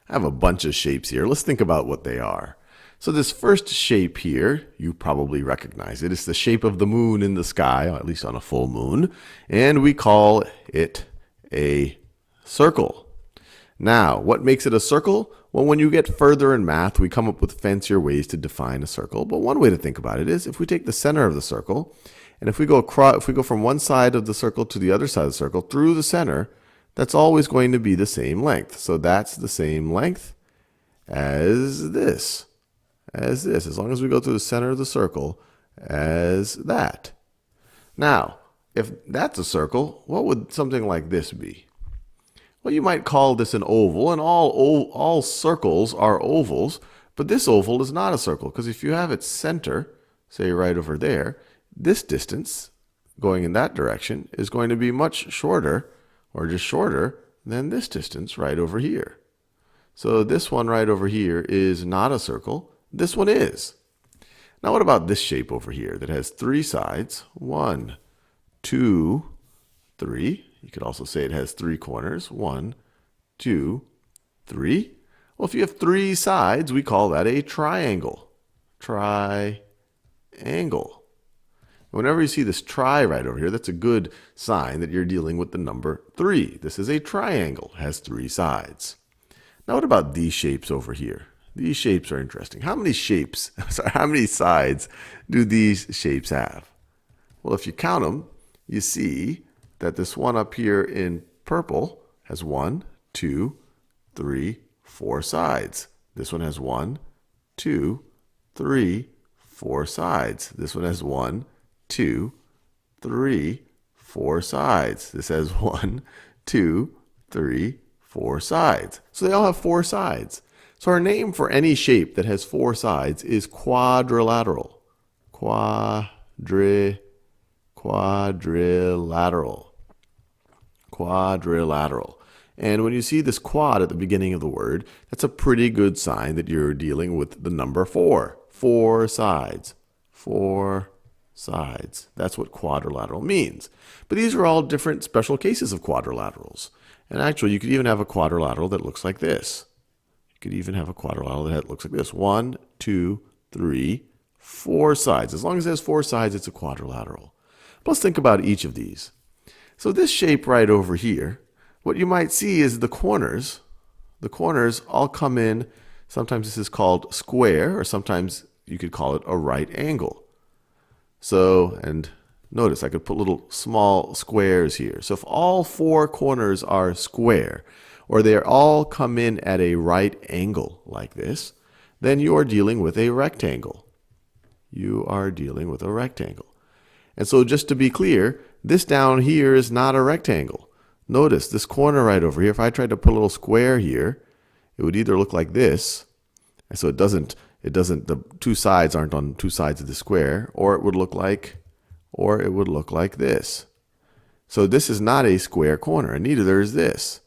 I have a bunch of shapes here. Let's think about what they are. So this first shape here, you probably recognize it. It's the shape of the moon in the sky, or at least on a full moon. And we call it a circle. Now, what makes it a circle? Well, when you get further in math, we come up with fancier ways to define a circle. But one way to think about it is if we take the center of the circle, and if we go from one side of the circle to the other side of the circle through the center, that's always going to be the same length. So that's the same length as this. As long as we go through the center of the circle as that. Now, if that's a circle, what would something like this be? Well, you might call this an oval, and all circles are ovals, but this oval is not a circle, because if you have its center, say right over there, this distance going in that direction is going to be much shorter, or just shorter, than this distance right over here. So this one right over here is not a circle. This one is. Now what about this shape over here that has three sides? 1, 2, 3. You could also say it has three corners. 1, 2, 3. Well, if you have three sides, we call that a triangle. Triangle. Whenever you see this tri right over here, that's a good sign that you're dealing with the number 3. This is a triangle. It has three sides. Now what about these shapes over here? These shapes are interesting. How many sides do these shapes have? Well, if you count them, you see that this one up here in purple has 1, 2, 3, 4 sides. This one has 1, 2, 3, 4 sides. This one has 1, 2, 3, 4 sides. This has 1, 2, 3, 4 sides. So they all have 4 sides. So our name for any shape that has 4 sides is quadrilateral. Quadrilateral. Quadrilateral. And when you see this quad at the beginning of the word, that's a pretty good sign that you're dealing with the number 4. 4 sides. 4 sides. That's what quadrilateral means. But these are all different special cases of quadrilaterals. And actually, you could even have a quadrilateral that looks like this. You could even have a quadrilateral that looks like this. 1, 2, 3, 4 sides. As long as it has 4 sides, it's a quadrilateral. But let's think about each of these. So this shape right over here, what you might see is the corners. The corners all come in. Sometimes this is called square, or sometimes you could call it a right angle. So, and notice I could put little small squares here. So if all 4 corners are square, or they all come in at a right angle like this, then you are dealing with a rectangle. You are dealing with a rectangle. And so just to be clear, this down here is not a rectangle. Notice this corner right over here, if I tried to put a little square here, it would either look like this, and so the 2 sides aren't on 2 sides of the square, or it would look like this. So this is not a square corner, and neither is this.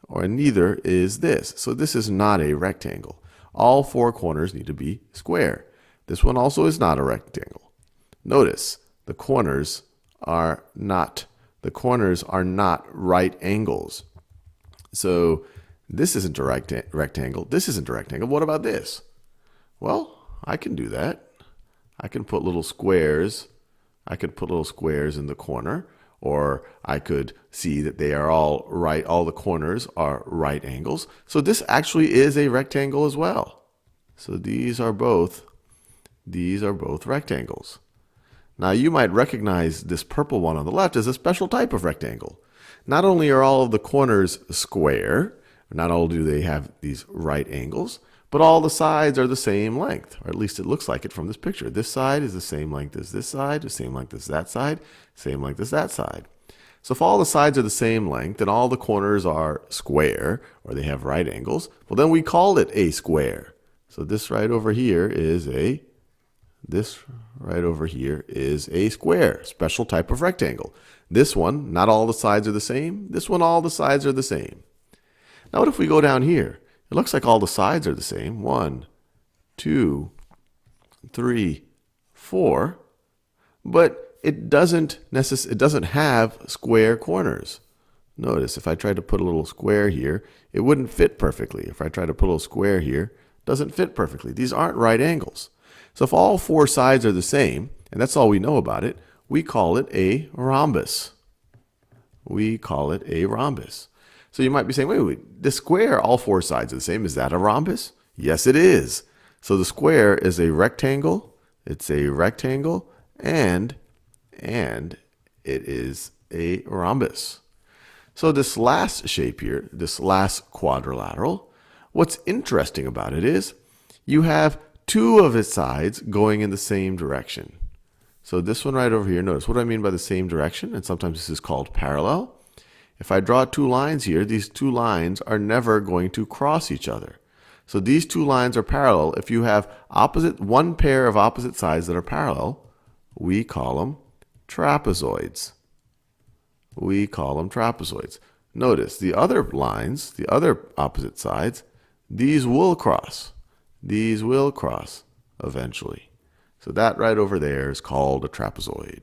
Or neither is this. So this is not a rectangle. All 4 corners need to be square. This one also is not a rectangle. Notice the corners are not right angles. So this isn't a rectangle. This isn't a rectangle. What about this? Well, I can do that. I can put little squares. I could put little squares in the corner. Or I could see that they are all right, all the corners are right angles. So this actually is a rectangle as well. So these are both rectangles. Now you might recognize this purple one on the left as a special type of rectangle. Not only are all of the corners square, not only do they have these right angles, but all the sides are the same length, or at least it looks like it from this picture. This side is the same length as this side, the same length as that side, same length as that side. So if all the sides are the same length and all the corners are square, or they have right angles, well then we call it a square. So this right over here is a square, special type of rectangle. This one, not all the sides are the same. This one, all the sides are the same. Now what if we go down here? It looks like all the sides are the same. 1, 2, 3, 4. But it doesn't have square corners. Notice if I tried to put a little square here, it wouldn't fit perfectly. If I try to put a little square here, it doesn't fit perfectly. These aren't right angles. So if all four sides are the same, and that's all we know about it, we call it a rhombus. We call it a rhombus. So you might be saying, wait, the square, all four sides are the same. Is that a rhombus? Yes, it is. So the square is a rectangle. It's a rectangle, and it is a rhombus. So this last shape here, this last quadrilateral, what's interesting about it is you have two of its sides going in the same direction. So this one right over here, notice what do I mean by the same direction? And sometimes this is called parallel. If I draw two lines here, these two lines are never going to cross each other. So these two lines are parallel. If you have one pair of opposite sides that are parallel, we call them trapezoids. We call them trapezoids. Notice the other lines, the other opposite sides, these will cross. These will cross eventually. So that right over there is called a trapezoid.